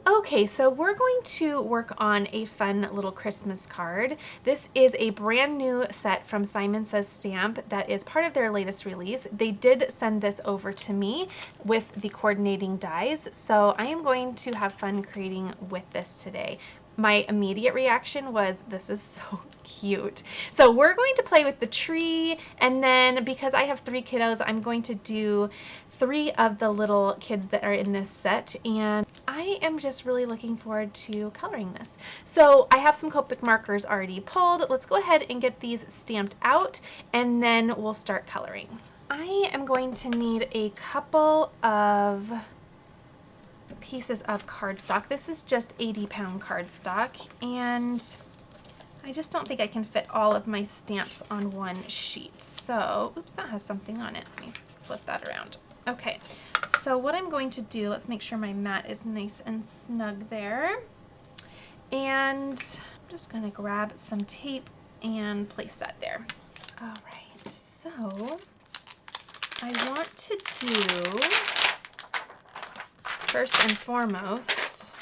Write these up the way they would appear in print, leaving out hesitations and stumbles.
Okay, so we're going to work on a fun little Christmas card. This is a brand new set from Simon Says Stamp that is part of their latest release. They did send this over to me with the coordinating dies, so I am going to have fun creating with this today. My immediate reaction was, this is so cute. So we're going to play with the tree, and then because I have 3 kiddos, I'm going to do 3 of the little kids that are in this set, and I am just really looking forward to coloring this. So I have some Copic markers already pulled. Let's go ahead and get these stamped out, and then we'll start coloring. I am going to need a couple of pieces of cardstock. This is just 80-pound cardstock, and I just don't think I can fit all of my stamps on one sheet. So, oops, that has something on it. Let me flip that around. Okay, so what I'm going to do, let's make sure my mat is nice and snug there. And I'm just gonna grab some tape and place that there. All right, so I want to do, first and foremost,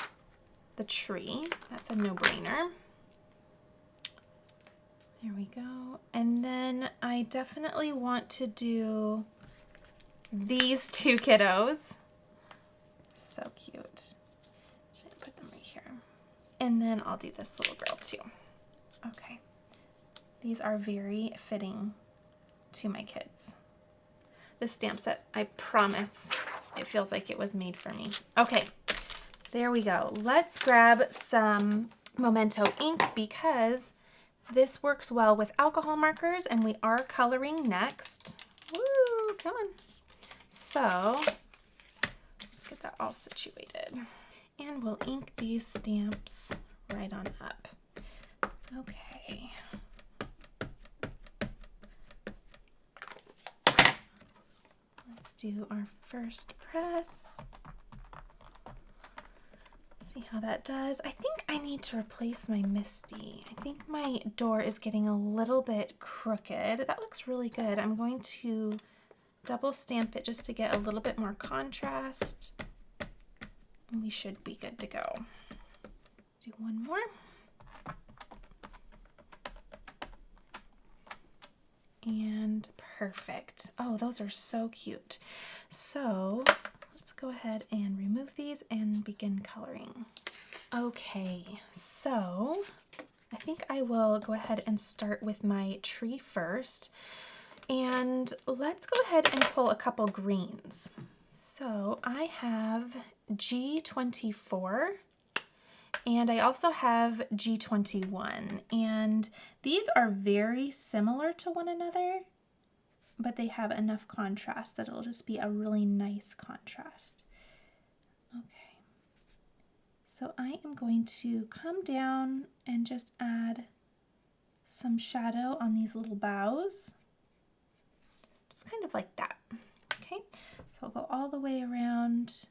the tree. That's a no-brainer. There we go. And then I definitely want to do these 2 kiddos. So cute. Should I put them right here? And then I'll do this little girl too. Okay. These are very fitting to my kids. This stamp set, I promise, it feels like it was made for me. Okay, there we go. Let's grab some Memento ink because this works well with alcohol markers, and we are coloring next. Woo, come on. So, let's get that all situated. And we'll ink these stamps right on up. Okay. Let's do our first press. See how that does. I think I need to replace my Misti. I think my door is getting a little bit crooked. That looks really good. I'm going to double stamp it just to get a little bit more contrast. And we should be good to go. Let's do one more. And perfect. Oh, those are so cute. So let's go ahead and remove these and begin coloring. Okay, so I think I will go ahead and start with my tree first. And let's go ahead and pull a couple greens. So I have G24 and I also have G21, and these are very similar to one another, but they have enough contrast that it'll just be a really nice contrast. Okay, so I am going to come down and just add some shadow on these little boughs. Just kind of like that. Okay, so I'll go all the way around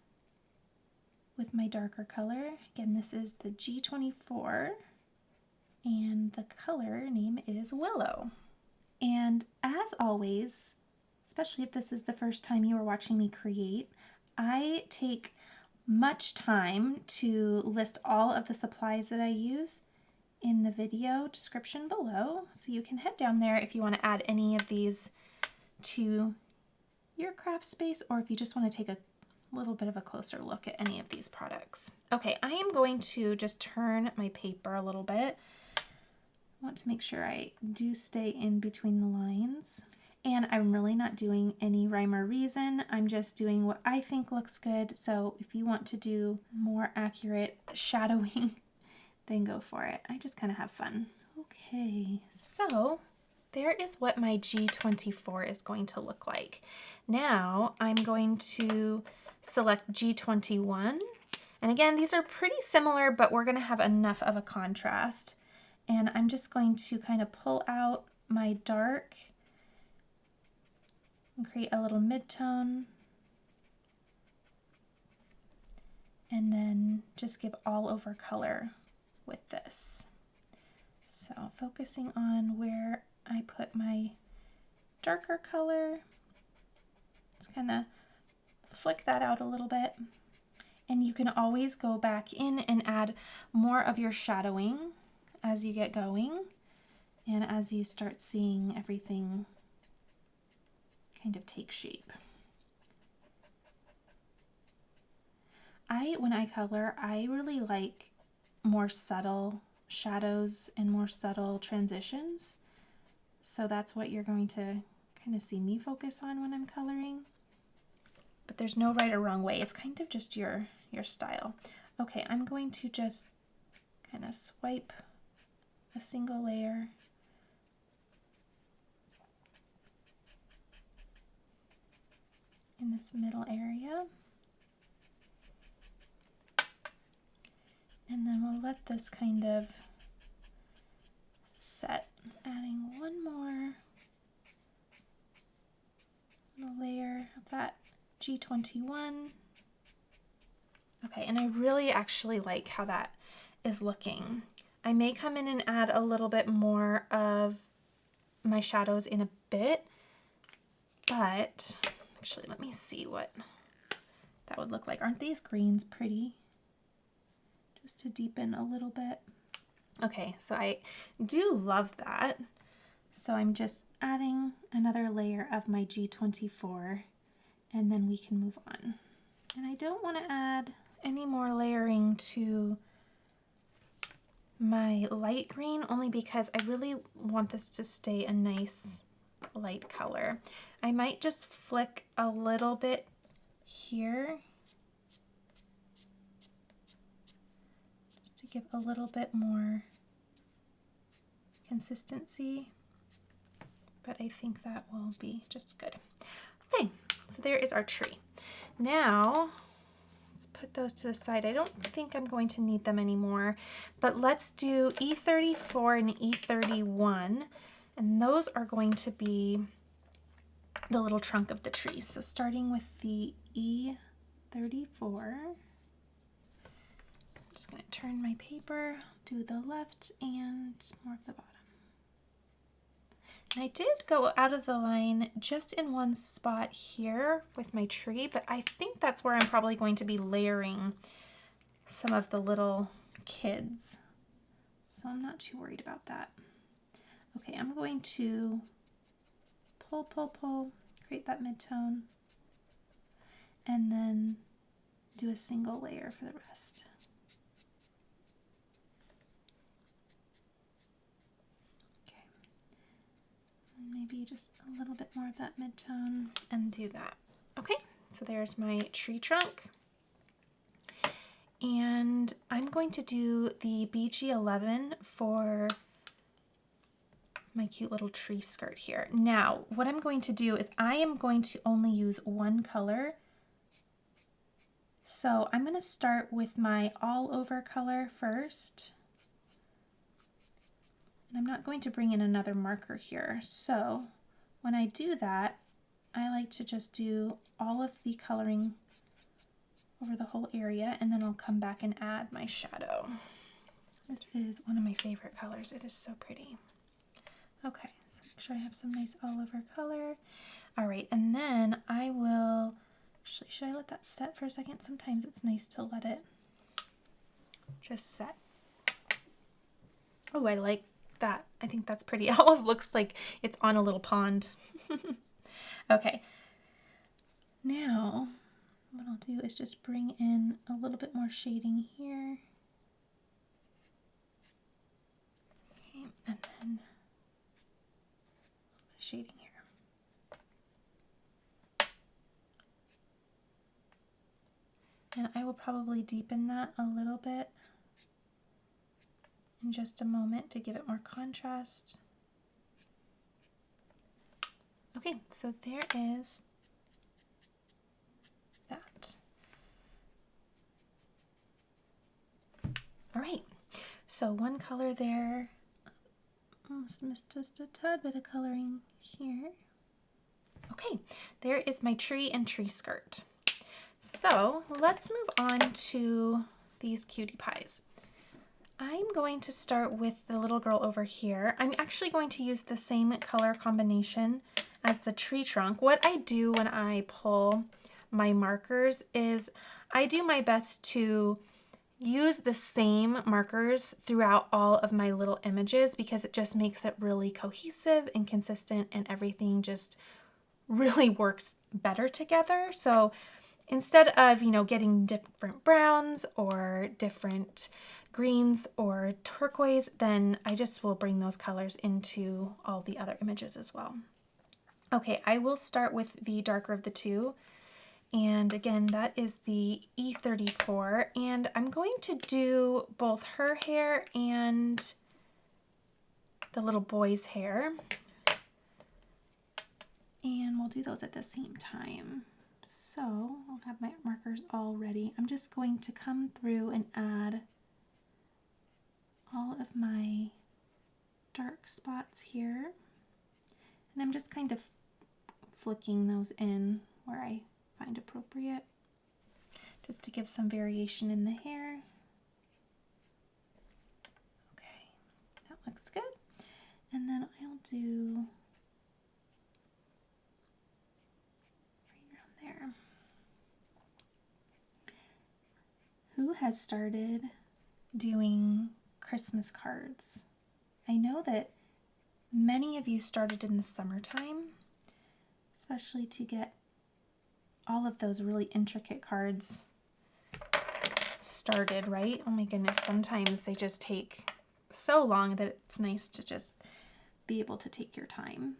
with my darker color. Again, this is the G24, and the color name is Willow. And as always, especially if this is the first time you are watching me create, I take much time to list all of the supplies that I use in the video description below, so you can head down there if you want to add any of these to your craft space, or if you just want to take a little bit of a closer look at any of these products. Okay, I am going to just turn my paper a little bit. I want to make sure I do stay in between the lines. And I'm really not doing any rhyme or reason. I'm just doing what I think looks good. So if you want to do more accurate shadowing, then go for it. I just kind of have fun. Okay, so there is what my G24 is going to look like. Now I'm going to select G21. And again, these are pretty similar, but we're going to have enough of a contrast. And I'm just going to kind of pull out my dark and create a little mid-tone. And then just give all over color with this. So focusing on where I put my darker color, let's kind of flick that out a little bit. And you can always go back in and add more of your shadowing as you get going and as you start seeing everything kind of take shape. When I color, I really like more subtle shadows and more subtle transitions. So that's what you're going to kind of see me focus on when I'm coloring. But there's no right or wrong way. It's kind of just your style. Okay, I'm going to just kind of swipe a single layer. In this middle area. And then we'll let this kind of set. Just adding one more little layer of that G21. Okay, and I really actually like how that is looking. I may come in and add a little bit more of my shadows in a bit, but actually let me see what that would look like. Aren't these greens pretty? Just to deepen a little bit. Okay, so I do love that. So I'm just adding another layer of my G24 and then we can move on. And I don't want to add any more layering to my light green only because I really want this to stay a nice light color. I might just flick a little bit here just to give a little bit more consistency, but I think that will be just good. Okay, so there is our tree. Now let's put those to the side. I don't think I'm going to need them anymore, but let's do E34 and E31, and those are going to be the little trunk of the tree. So starting with the E34, I'm just going to turn my paper, do the left and more of the bottom. And I did go out of the line just in one spot here with my tree, but I think that's where I'm probably going to be layering some of the little kids. So I'm not too worried about that. Okay, I'm going to pull, create that mid-tone, and then do a single layer for the rest. Maybe just a little bit more of that mid-tone and do that. Okay, so there's my tree trunk. And I'm going to do the BG11 for my cute little tree skirt here. Now, what I'm going to do is I am going to only use one color. So I'm going to start with my all over color first. And I'm not going to bring in another marker here. So when I do that, I like to just do all of the coloring over the whole area, and then I'll come back and add my shadow. This is one of my favorite colors. It is so pretty. Okay, so make sure I have some nice all over color. All right, and then I will, actually, should I let that set for a second? Sometimes it's nice to let it just set. Oh, I like that. I think that's pretty. It almost looks like it's on a little pond. Okay, now what I'll do is just bring in a little bit more shading here. Okay, and then shading here. And I will probably deepen that a little bit in just a moment to give it more contrast. Okay, so there is that. All right, so one color there. Almost missed just a tad bit of coloring here. Okay, there is my tree and tree skirt. So let's move on to these cutie pies. I'm going to start with the little girl over here. I'm actually going to use the same color combination as the tree trunk. What I do when I pull my markers is I do my best to use the same markers throughout all of my little images because it just makes it really cohesive and consistent and everything just really works better together. So instead of, getting different browns or different greens or turquoise, then I just will bring those colors into all the other images as well. Okay, I will start with the darker of the two. And again, that is the E34. And I'm going to do both her hair and the little boy's hair. And we'll do those at the same time. So I'll have my markers all ready. I'm just going to come through and add all of my dark spots here. And I'm just kind of flicking those in where I find appropriate, just to give some variation in the hair. Okay, that looks good. And then I'll do right around there. Who has started doing Christmas cards? I know that many of you started in the summertime, especially to get all of those really intricate cards started, right? Oh my goodness, sometimes they just take so long that it's nice to just be able to take your time.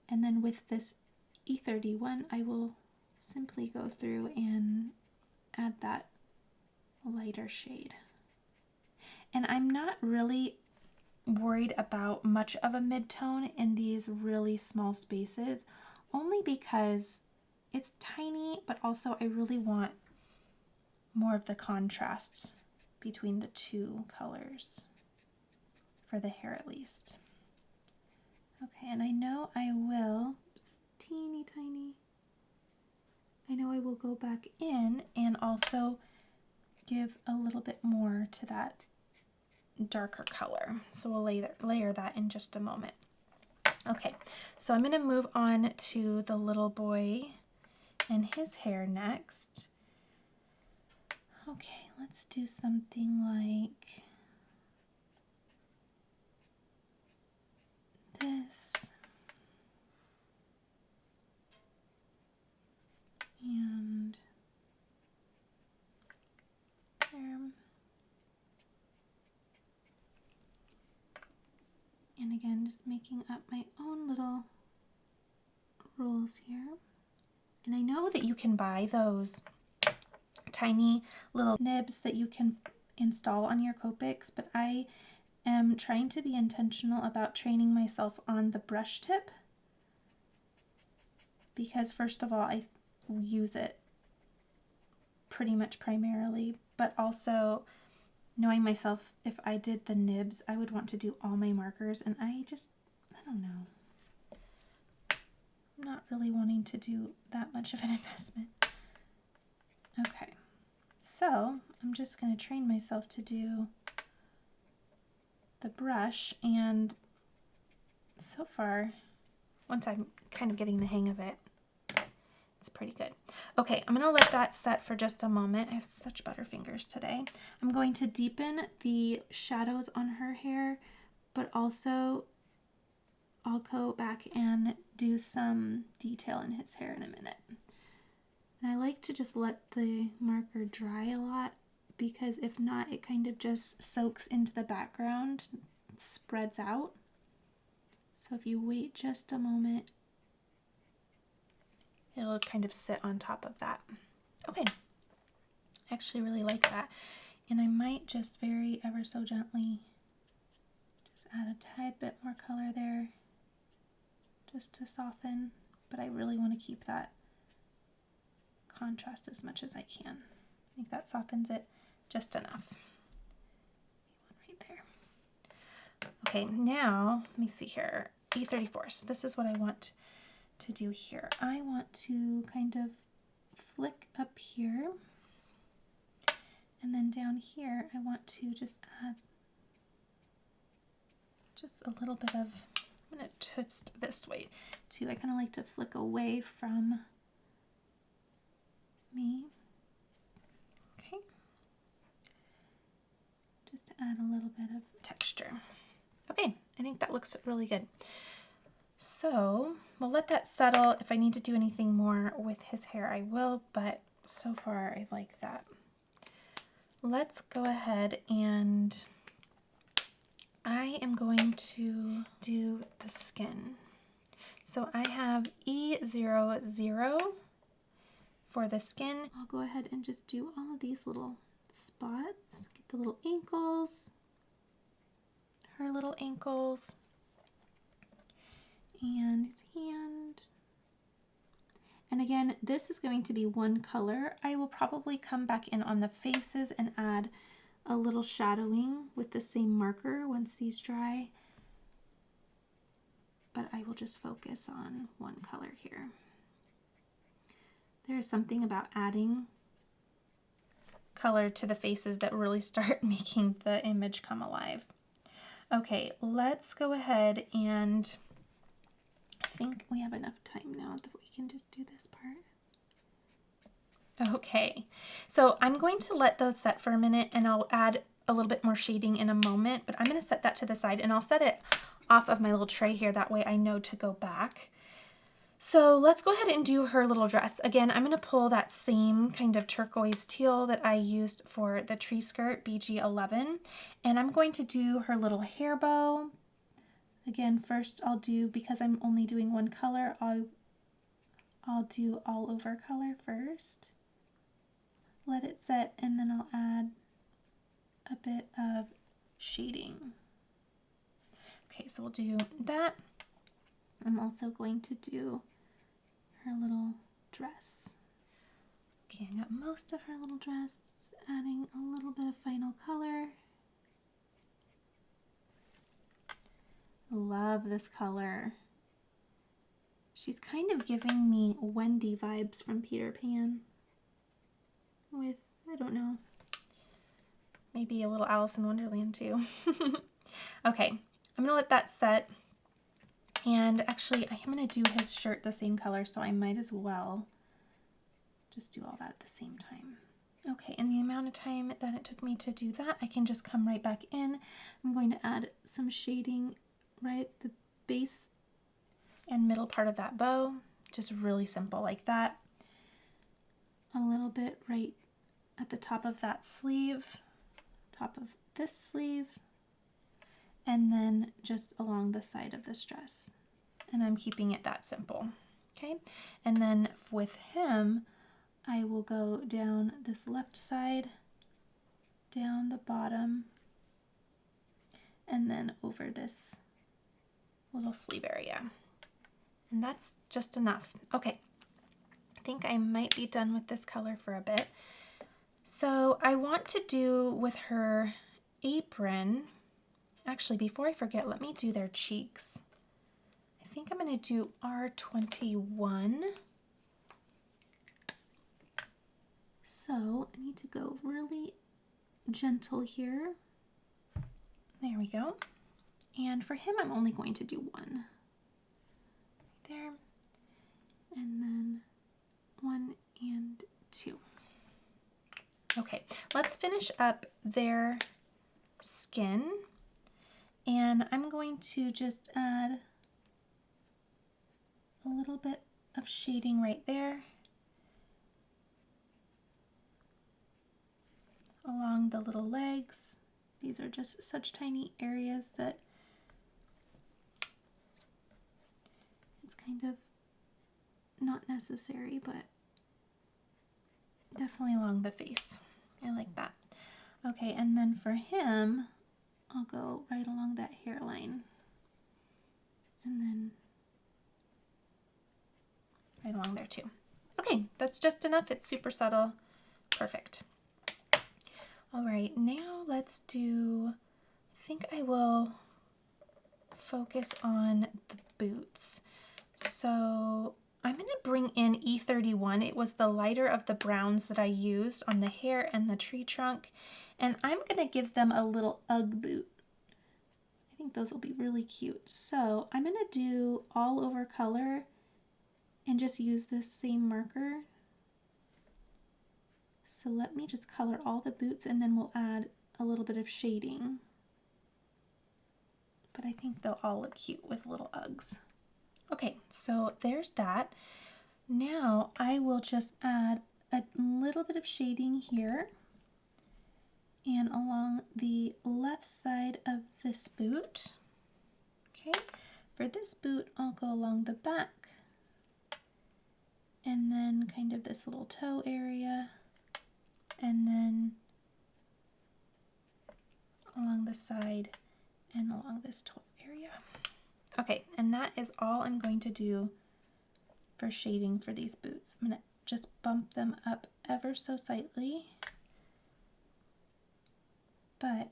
And then with this E31, I will simply go through and add that lighter shade. And I'm not really worried about much of a mid-tone in these really small spaces, only because it's tiny, but also I really want more of the contrast between the two colors, for the hair at least. Okay, and I know I will, it's teeny tiny, I know I will go back in and also give a little bit more to that darker color. So we'll layer that in just a moment. Okay, so I'm going to move on to the little boy and his hair next. Okay, let's do something like this. And there. And again, just making up my own little rules here. And I know that you can buy those tiny little nibs that you can install on your Copics, but I am trying to be intentional about training myself on the brush tip, because first of all, I use it pretty much primarily, but also knowing myself, if I did the nibs, I would want to do all my markers, and I don't know. I'm not really wanting to do that much of an investment. Okay, so I'm just going to train myself to do the brush, and so far, once I'm kind of getting the hang of it, it's pretty good. Okay, I'm going to let that set for just a moment. I have such butterfingers today. I'm going to deepen the shadows on her hair, but also I'll go back and do some detail in his hair in a minute. And I like to just let the marker dry a lot, because if not, it kind of just soaks into the background, spreads out. So if you wait just a moment, it'll kind of sit on top of that. Okay, I actually really like that. And I might just very ever so gently just add a tad bit more color there, just to soften, but I really want to keep that contrast as much as I can. I think that softens it just enough. Right there. Okay, now let me see here. E34. So this is what I want to do here. I want to kind of flick up here, and then down here I want to just add just a little bit of I'm gonna twist this way too. I kind of like to flick away from me. Okay. Just to add a little bit of texture. Okay, I think that looks really good. So we'll let that settle. If I need to do anything more with his hair, I will, but so far I like that. Let's go ahead and I am going to do the skin. So I have E00 for the skin. I'll go ahead and just do all of these little spots. Get the little ankles, her little ankles, and his hand. And again, this is going to be one color. I will probably come back in on the faces and add a little shadowing with the same marker once these dry. But I will just focus on one color here. There's something about adding color to the faces that really start making the image come alive. Okay, let's go ahead and I think we have enough time now that we can just do this part. Okay, so I'm going to let those set for a minute and I'll add a little bit more shading in a moment, but I'm going to set that to the side and I'll set it off of my little tray here. That way I know to go back. So let's go ahead and do her little dress. Again, I'm going to pull that same kind of turquoise teal that I used for the tree skirt, BG11, and I'm going to do her little hair bow. Again, first I'll do, because I'm only doing one color, I'll do all over color first. Let it set, and then I'll add a bit of shading. Okay, so we'll do that. I'm also going to do her little dress. Okay, I got most of her little dress, just adding a little bit of final color. Love this color. She's kind of giving me Wendy vibes from Peter Pan with, I don't know, maybe a little Alice in Wonderland too. Okay, I'm gonna let that set. And actually, I am gonna do his shirt the same color, so I might as well just do all that at the same time. Okay, and the amount of time that it took me to do that, I can just come right back in. I'm going to add some shading right at the base and middle part of that bow, just really simple like that. A little bit right at the top of that sleeve, top of this sleeve, and then just along the side of this dress. And I'm keeping it that simple, okay? And then with him, I will go down this left side, down the bottom, and then over this little sleeve area. And that's just enough. Okay, I think I might be done with this color for a bit. So I want to do with her apron, actually before I forget, let me do their cheeks. I think I'm going to do R21. So I need to go really gentle here. There we go. And for him, I'm only going to do one. There. And then 1 and 2. Okay, let's finish up their skin. And I'm going to just add a little bit of shading right there along the little legs. These are just such tiny areas that it's kind of not necessary, but definitely along the face. I like that. Okay, and then for him, I'll go right along that hairline. And then right along there too. Okay, that's just enough. It's super subtle. Perfect. All right, now let's do, I think I will focus on the boots. So I'm going to bring in E31. It was the lighter of the browns that I used on the hair and the tree trunk. And I'm going to give them a little Ugg boot. I think those will be really cute. So I'm going to do all over color and just use this same marker. So let me just color all the boots and then we'll add a little bit of shading. But I think they'll all look cute with little Uggs. Okay, so there's that. Now I will just add a little bit of shading here and along the left side of this boot. Okay, for this boot, I'll go along the back and then kind of this little toe area and then along the side and along this toe area. Okay, and that is all I'm going to do for shading for these boots. I'm going to just bump them up ever so slightly. But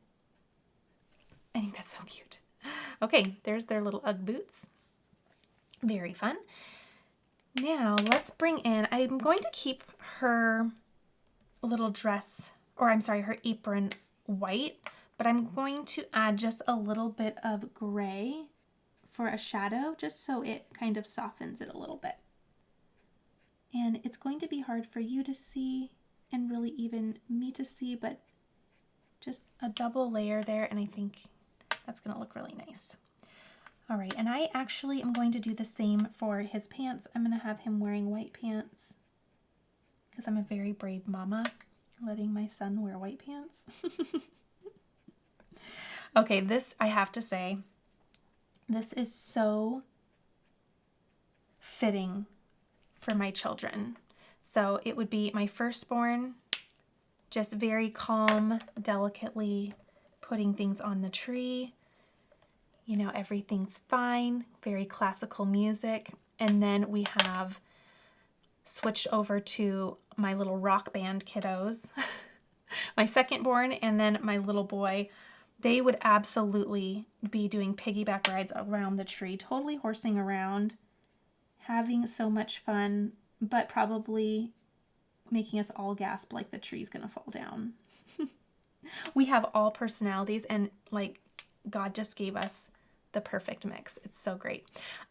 I think that's so cute. Okay, there's their little Ugg boots. Very fun. Now let's bring in, I'm going to keep her little dress, or I'm sorry, her apron white, but I'm going to add just a little bit of gray for a shadow, just so it kind of softens it a little bit. And it's going to be hard for you to see and really even me to see, but just a double layer there, and I think that's going to look really nice. All right, and I actually am going to do the same for his pants. I'm going to have him wearing white pants because I'm a very brave mama, letting my son wear white pants. Okay, this, I have to say, this is so fitting for my children. So it would be my firstborn, just very calm, delicately putting things on the tree. You know, everything's fine, very classical music. And then we have switched over to my little rock band kiddos, my secondborn, and then my little boy. They would absolutely be doing piggyback rides around the tree, totally horsing around, having so much fun, but probably making us all gasp like the tree's gonna fall down. We have all personalities, and like God just gave us the perfect mix. It's so great.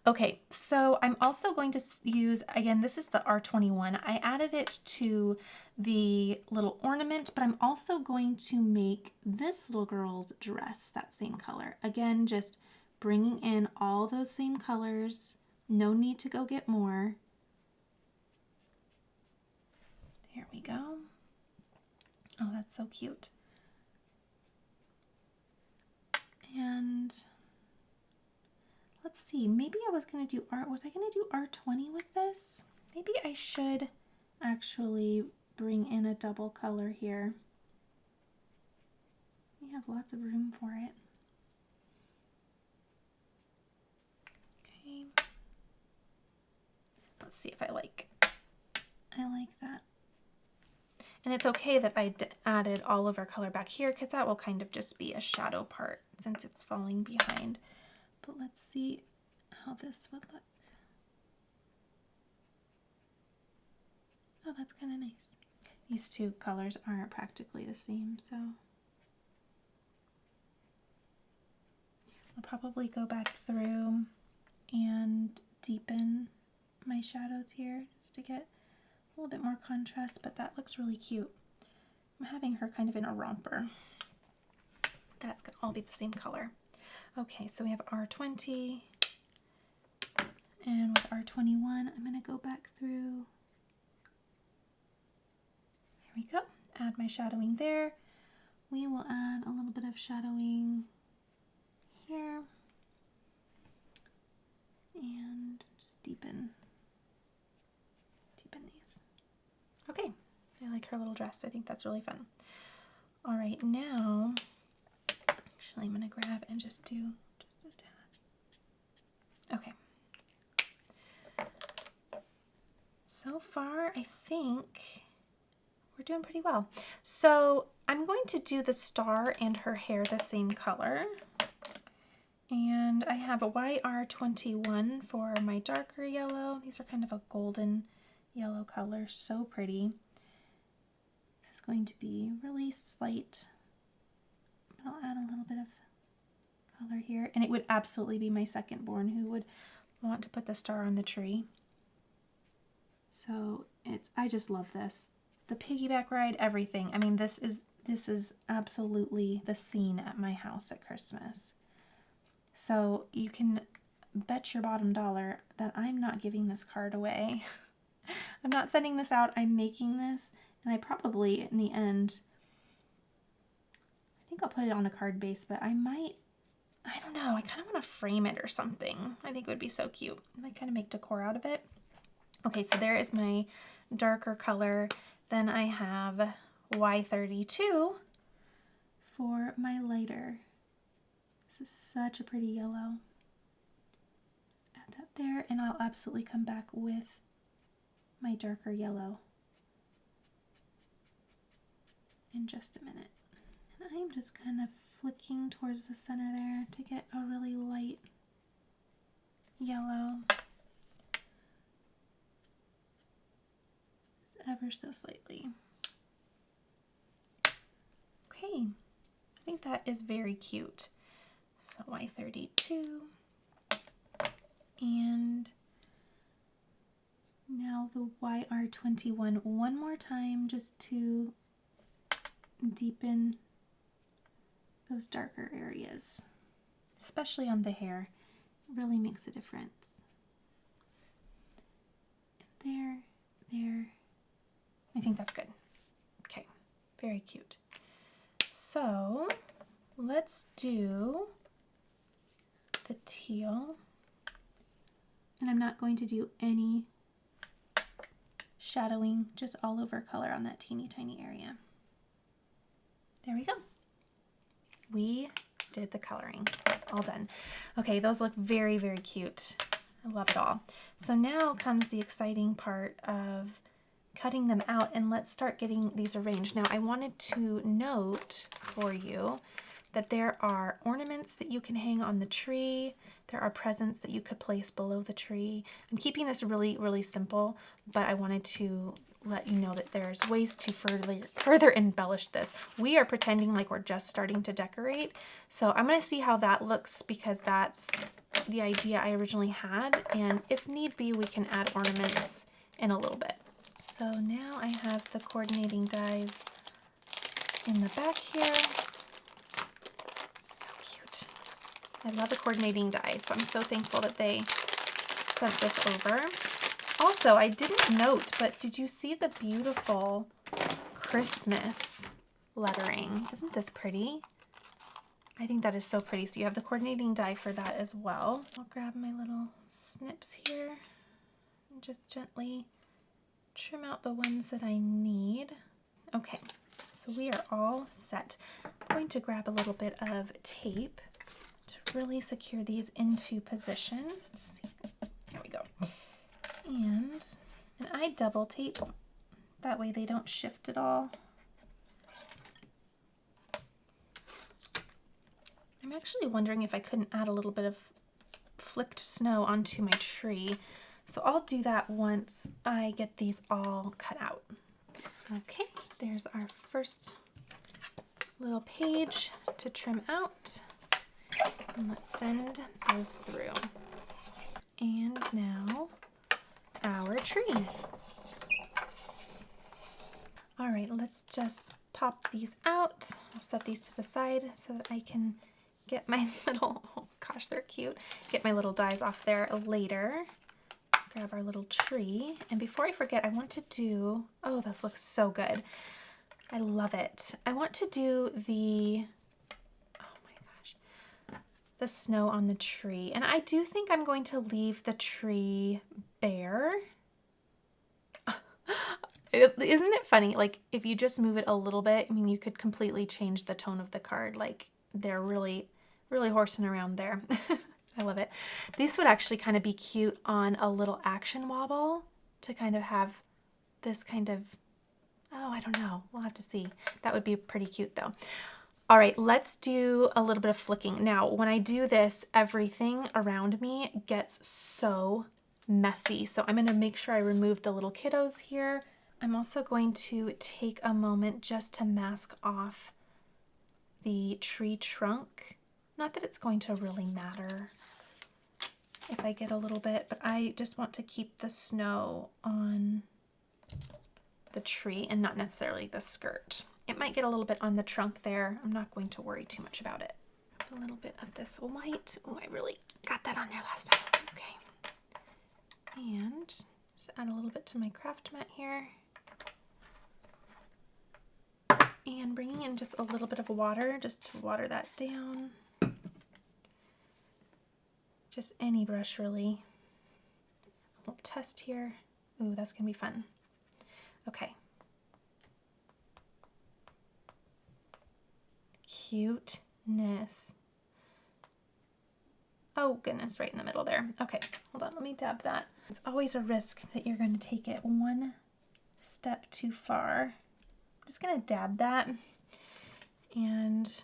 Okay, so I'm also going to use, again, this is the R21. I added it to the little ornament, but I'm also going to make this little girl's dress that same color. Again, just bringing in all those same colors. No need to go get more. There we go. Oh, that's so cute. And let's see, maybe I was going to do was I going to do R20 with this? Maybe I should actually bring in a double color here. We have lots of room for it. Okay. Let's see if I like that. And it's okay that I added all of our color back here because that will kind of just be a shadow part since it's falling behind. But let's see how this would look. Oh, that's kind of nice. These two colors aren't practically the same, so I'll probably go back through and deepen my shadows here just to get a little bit more contrast, but that looks really cute. I'm having her kind of in a romper. That's gonna all be the same color. Okay, so we have R20, and with R21, I'm gonna go back through. There we go, add my shadowing there. We will add a little bit of shadowing here, and just deepen these. Okay, I like her little dress. I think that's really fun. All right, now, actually I'm gonna grab and just do just a tad. Okay. So far, I think we're doing pretty well. So I'm going to do the star and her hair the same color. And I have a YR21 for my darker yellow. These are kind of a golden yellow color, so pretty. This is going to be really slight, but I'll add a little bit of color here. And it would absolutely be my second born who would want to put the star on the tree. So I just love this. The piggyback ride, everything. I mean, this is absolutely the scene at my house at Christmas. So you can bet your bottom dollar that I'm not giving this card away. I'm not sending this out. I'm making this, and I probably, in the end, I think I'll put it on a card base, but I don't know. I kind of want to frame it or something. I think it would be so cute. I kind of make decor out of it. Okay, so there is my darker color. Then I have Y32 for my lighter. This is such a pretty yellow. Add that there, and I'll absolutely come back with my darker yellow in just a minute. And I'm just kind of flicking towards the center there to get a really light yellow. Just ever so slightly. Okay, I think that is very cute. So Y32, and now the YR21 one more time just to deepen those darker areas, especially on the hair. It really makes a difference. And there. I think that's good. Okay, very cute. So let's do the teal, and I'm not going to do any shadowing, just all over color on that teeny tiny area. There we go. We did the coloring, all done. Okay, those look very, very cute. I love it all. So now comes the exciting part of cutting them out, and let's start getting these arranged. Now I wanted to note for you that there are ornaments that you can hang on the tree. There are presents that you could place below the tree. I'm keeping this really, really simple, but I wanted to let you know that there's ways to further embellish this. We are pretending like we're just starting to decorate. So I'm gonna see how that looks, because that's the idea I originally had. And if need be, we can add ornaments in a little bit. So now I have the coordinating dies in the back here. So cute. I love the coordinating dies, so I'm so thankful that they sent this over. Also, I didn't note, but did you see the beautiful Christmas lettering? Isn't this pretty? I think that is so pretty. So you have the coordinating die for that as well. I'll grab my little snips here and just gently trim out the ones that I need. Okay, so we are all set. I'm going to grab a little bit of tape to really secure these into position. Let's see. There we go. And I double tape, that way they don't shift at all. I'm actually wondering if I couldn't add a little bit of flicked snow onto my tree. So I'll do that once I get these all cut out. Okay, there's our first little page to trim out. And let's send those through. And now our tree. All right, let's just pop these out. I'll set these to the side so that I can get my little, oh gosh, they're cute, get my little dies off there later. Grab our little tree. And before I forget, I want to do, oh, this looks so good. I love it. I want to do the, oh my gosh, the snow on the tree. And I do think I'm going to leave the tree bare. Isn't it funny? Like, if you just move it a little bit, I mean, you could completely change the tone of the card. Like, they're really, really horsing around there. I love it. These would actually kind of be cute on a little action wobble to kind of have this kind of, oh, I don't know. We'll have to see. That would be pretty cute though. All right, let's do a little bit of flicking. Now, when I do this, everything around me gets so messy. So I'm going to make sure I remove the little kiddos here. I'm also going to take a moment just to mask off the tree trunk Not that it's going to really matter if I get a little bit, but I just want to keep the snow on the tree and not necessarily the skirt. It might get a little bit on the trunk there. I'm not going to worry too much about it. A little bit of this white. Oh, I really got that on there last time. Okay. And just add a little bit to my craft mat here. And bringing in just a little bit of water just to water that down. Just any brush, really. A little test here. Ooh, that's gonna be fun. Okay. Cuteness. Oh goodness, right in the middle there. Okay, hold on, let me dab that. It's always a risk that you're going to take it one step too far. I'm just going to dab that, and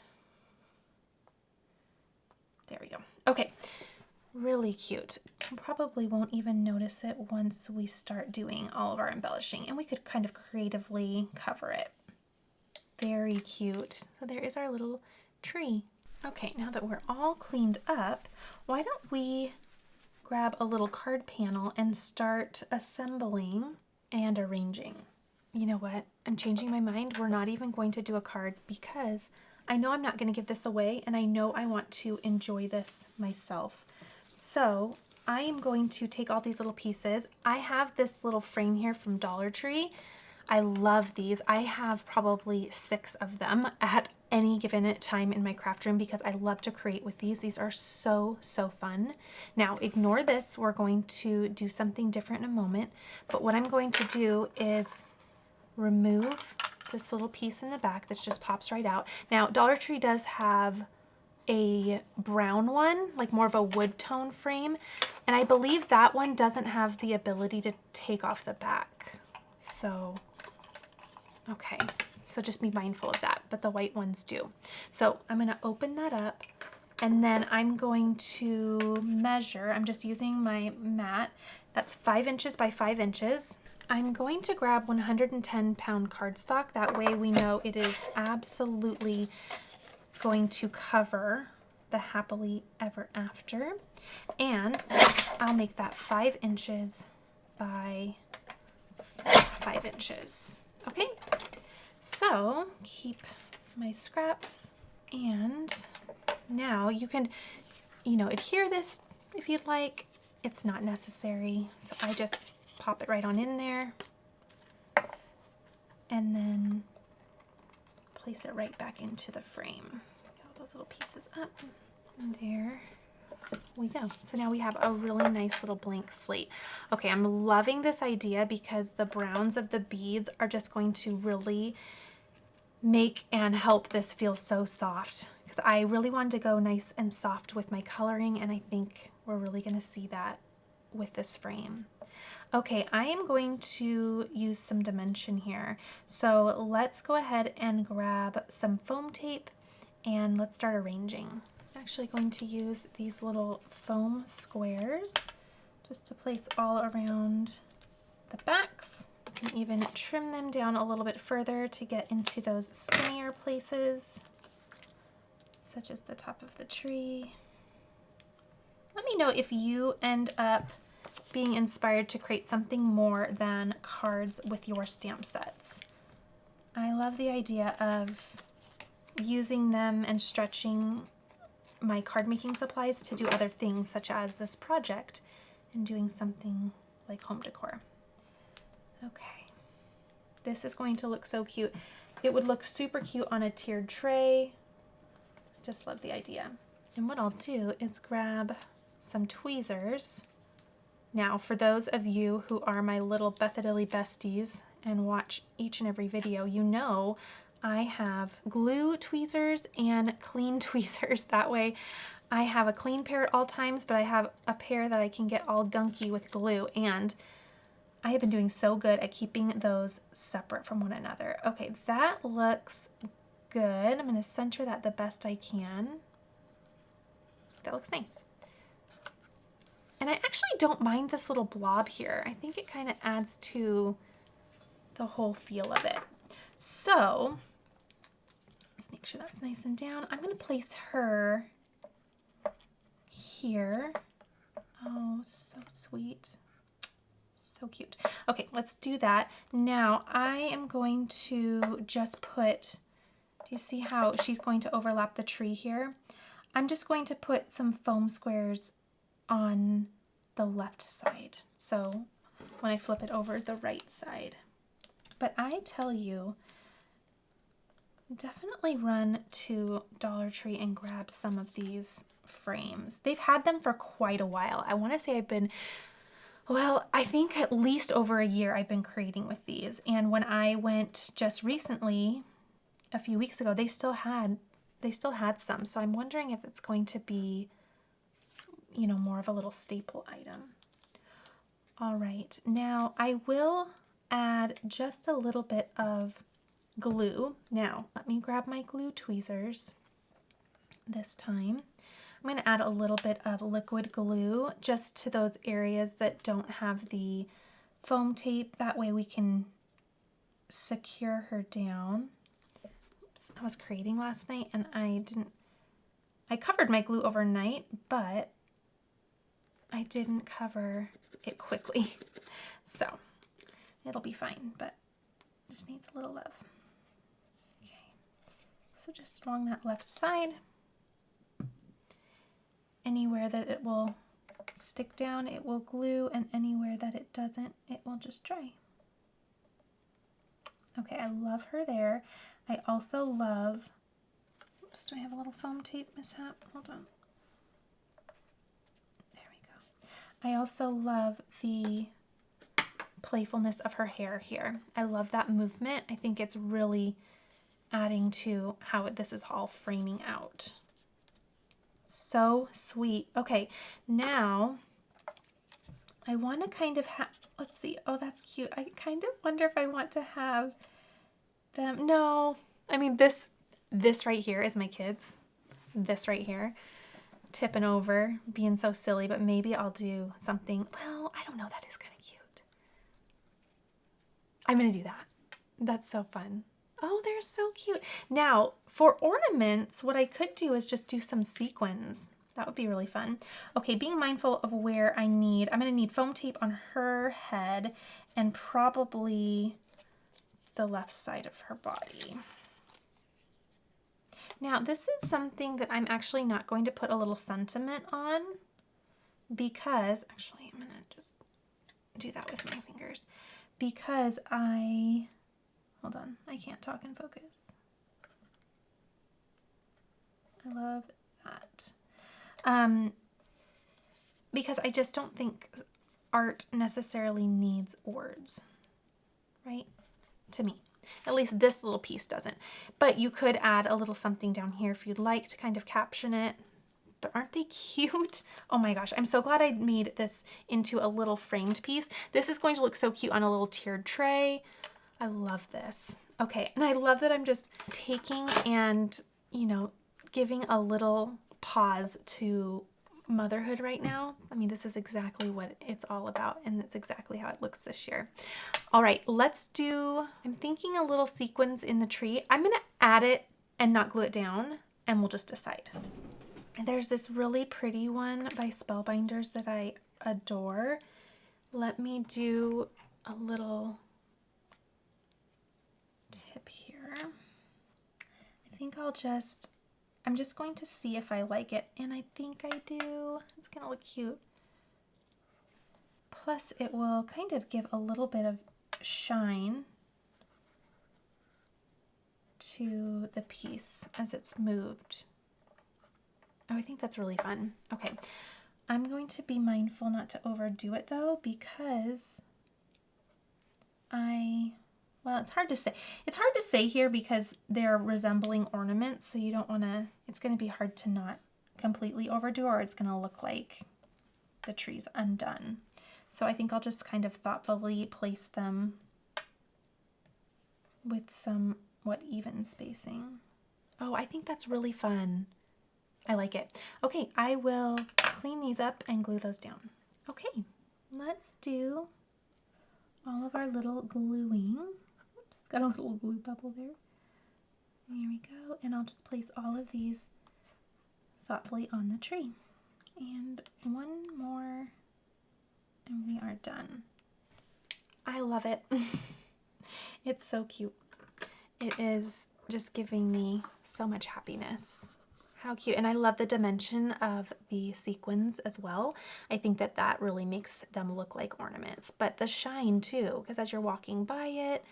there we go. Okay, really cute. Probably won't even notice it once we start doing all of our embellishing, and we could kind of creatively cover it. Very cute. So there is our little tree. Okay, now that we're all cleaned up, why don't we grab a little card panel and start assembling and arranging. You know what? I'm changing my mind. We're not even going to do a card because I know I'm not going to give this away, and I know I want to enjoy this myself. So I am going to take all these little pieces. I have this little frame here from Dollar Tree. I love these. I have probably 6 of them at any given time in my craft room because I love to create with these. These are so fun. Now ignore this. We're going to do something different in a moment, but what I'm going to do is remove this little piece in the back that just pops right out. Now Dollar Tree does have a brown one, like more of a wood tone frame, and I believe that one doesn't have the ability to take off the back. So okay, so just be mindful of that, but the white ones do. So I'm gonna open that up, and then I'm going to measure. I'm just using my mat. That's 5 inches by 5 inches. I'm going to grab 110-pound cardstock. That way we know it is absolutely going to cover the happily ever after. And I'll make that 5 inches by 5 inches. Okay, so keep my scraps, and now you can, adhere this if you'd like. It's not necessary, so I just pop it right on in there and then place it right back into the frame. Get all those little pieces up, and there we go. So now we have a really nice little blank slate. Okay, I'm loving this idea because the browns of the beads are just going to really make and help this feel so soft, because I really wanted to go nice and soft with my coloring, and I think we're really going to see that with this frame. Okay, I am going to use some dimension here. So let's go ahead and grab some foam tape and let's start arranging. I'm actually going to use these little foam squares just to place all around the backs. You can even trim them down a little bit further to get into those skinnier places, such as the top of the tree. Let me know if you end up being inspired to create something more than cards with your stamp sets. I love the idea of using them and stretching my card making supplies to do other things, such as this project, and doing something like home decor. Okay, this is going to look so cute. It would look super cute on a tiered tray. Just love the idea. And what I'll do is grab some tweezers. Now, for those of you who are my little Bethadilly besties and watch each and every video, you know I have glue tweezers and clean tweezers. That way I have a clean pair at all times, but I have a pair that I can get all gunky with glue, and I have been doing so good at keeping those separate from one another. Okay, that looks good. I'm going to center that the best I can. That looks nice. And I actually don't mind this little blob here. I think it kind of adds to the whole feel of it. So let's make sure that's nice and down. I'm going to place her here. Oh, so sweet. So cute. Okay, let's do that. Now I am going to just put, do you see how she's going to overlap the tree here? I'm just going to put some foam squares on the left side. So when I flip it over, the right side. But I tell you, definitely run to Dollar Tree and grab some of these frames. They've had them for quite a while. I want to say I think at least over a year I've been creating with these. And when I went just recently, a few weeks ago, they still had some. So I'm wondering if it's going to be, you know, more of a little staple item. All right, now I will add just a little bit of glue. Now, let me grab my glue tweezers this time. I'm going to add a little bit of liquid glue just to those areas that don't have the foam tape. That way we can secure her down. Oops, I was creating last night and I covered my glue overnight, but I didn't cover it quickly. So it'll be fine, but just needs a little love. Okay, so just along that left side. Anywhere that it will stick down, it will glue, and anywhere that it doesn't, it will just dry. Okay, I love her there. I also love, oops, do I have a little foam tape mishap? Hold on. There we go. I also love the playfulness of her hair here. I love that movement. I think it's really adding to how this is all framing out. So sweet. Okay, now I want to kind of have, let's see. Oh, that's cute. I kind of wonder if I want to have them. No, I mean, this right here is my kids. This right here, tipping over, being so silly, but maybe I'll do something. Well, I don't know. That is kind of cute. I'm going to do that. That's so fun. Oh, they're so cute. Now, for ornaments, what I could do is just do some sequins. That would be really fun. Okay, being mindful of where I'm going to need foam tape on her head and probably the left side of her body. Now, this is something that I'm actually not going to put a little sentiment on because, actually, I'm going to just do that with my fingers because hold on, I can't talk and focus. I love that. Because I just don't think art necessarily needs words, right? To me. At least this little piece doesn't. But you could add a little something down here if you'd like to kind of caption it. But aren't they cute? Oh my gosh, I'm so glad I made this into a little framed piece. This is going to look so cute on a little tiered tray. I love this. Okay, and I love that I'm just taking and, you know, giving a little pause to motherhood right now. I mean, this is exactly what it's all about, and it's exactly how it looks this year. All right, I'm thinking a little sequins in the tree. I'm gonna add it and not glue it down, and we'll just decide. There's this really pretty one by Spellbinders that I adore. Let me do a little tip here. I think I'm just going to see if I like it, and I think I do. It's gonna look cute. Plus it will kind of give a little bit of shine to the piece as it's moved. Oh, I think that's really fun. Okay, I'm going to be mindful not to overdo it though, because well, it's hard to say. It's hard to say here because they're resembling ornaments, so you don't want to, it's going to be hard to not completely overdo, or it's going to look like the tree's undone. So I think I'll just kind of thoughtfully place them with somewhat even spacing. Oh, I think that's really fun. I like it. Okay, I will clean these up and glue those down. Okay, let's do all of our little gluing. Oops, got a little glue bubble there. There we go. And I'll just place all of these thoughtfully on the tree. And one more, and we are done. I love it. It's so cute. It is just giving me so much happiness. How cute. And I love the dimension of the sequins as well. I think that that really makes them look like ornaments. But the shine too, because as you're walking by it,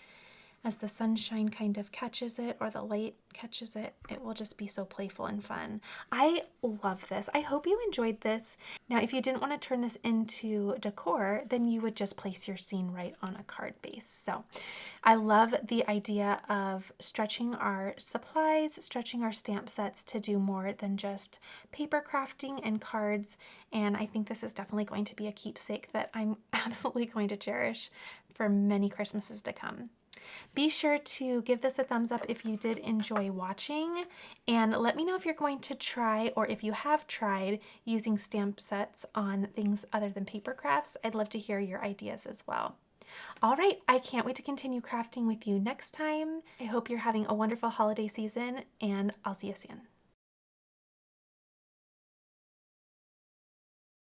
as the sunshine kind of catches it or the light catches it, it will just be so playful and fun. I love this. I hope you enjoyed this. Now, if you didn't want to turn this into decor, then you would just place your scene right on a card base. So I love the idea of stretching our supplies, stretching our stamp sets to do more than just paper crafting and cards. And I think this is definitely going to be a keepsake that I'm absolutely going to cherish for many Christmases to come. Be sure to give this a thumbs up if you did enjoy watching, and let me know if you're going to try, or if you have tried, using stamp sets on things other than paper crafts. I'd love to hear your ideas as well. All right, I can't wait to continue crafting with you next time. I hope you're having a wonderful holiday season, and I'll see you soon.